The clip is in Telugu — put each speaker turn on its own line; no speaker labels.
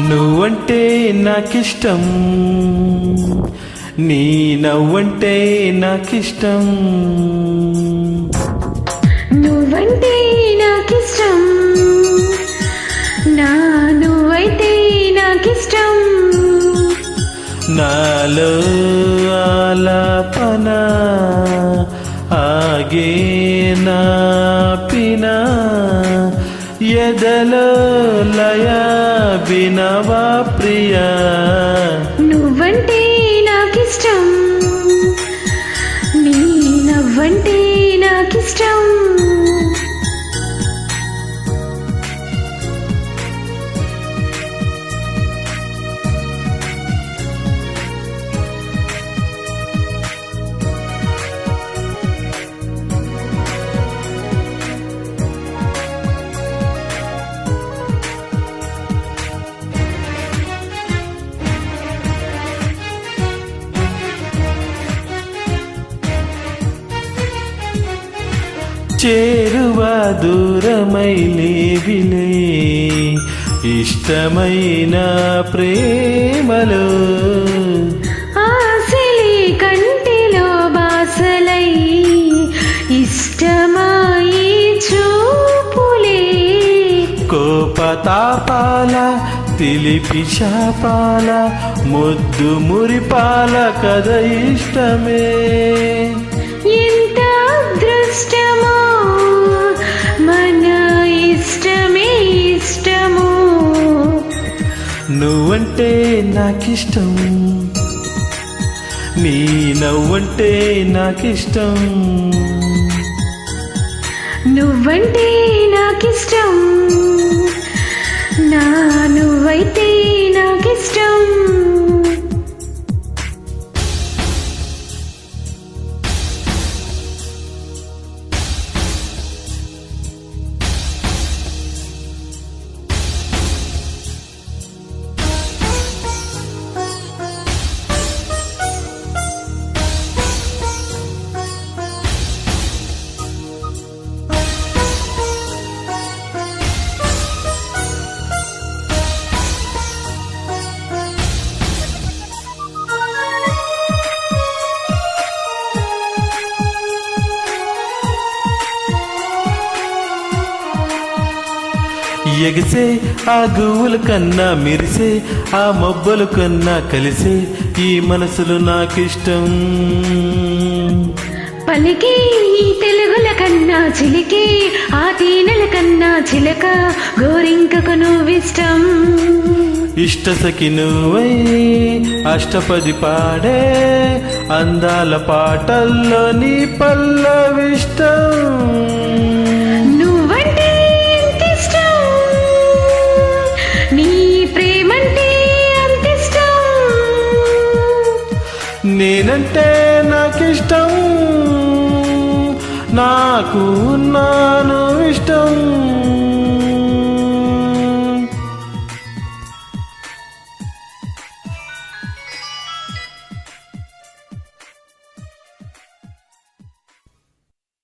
నువ్వంటే నాకిష్టం, నీ నవ్వంటే నాకిష్టం.
నువ్వంటే నాకిష్టం, నా నువ్వైతే నాకిష్టం.
నాలో ఆలాపన ఆగే నా పిన, ఎదలో లయ వినవా ప్రియా.
నువ్వంటే నాకిష్టం, నీ నవ్వంటే నాకిష్టం.
చేరువా దూరమై లేవిలే ఇష్టమైన ప్రేమలో,
ఆశలే కంటిలో బాసలై ఇష్టమాయి చూపులే.
కోపతాపాల తెలిపి శాపాల ముద్దు మురిపాల కథ ఇష్టమే.
ఎంత అదృష్టమో మన ఇష్టమే ఇష్టము.
నువ్వంటే నాకిష్టం, నీ నవ్వంటే నాకిష్టం.
నువ్వంటే నాకిష్టం, నా నువ్వైతే నాకిష్టం.
ఎగిసే ఆ గువ్వుల కన్నా మెరిసే ఆ మబ్బుల కన్నా కలిసే ఈ మనసులు నాకిష్టం.
పలికే ఈ తెలుగుల కన్నా చిలికే ఆ తీనెల కన్నా చిలక గోరింకకు నువ్విష్టం.
ఇష్ట సఖి నువ్వై అష్టపది పాడే అందాల పాటల్లో నీ పల్లవిష్టం.
నువ్వంటే ఎంతిష్టం, నీ ప్రేమంటే అంతిష్టం.
నేనంటే నాకిష్టం, నాకు నాను ఇష్టం.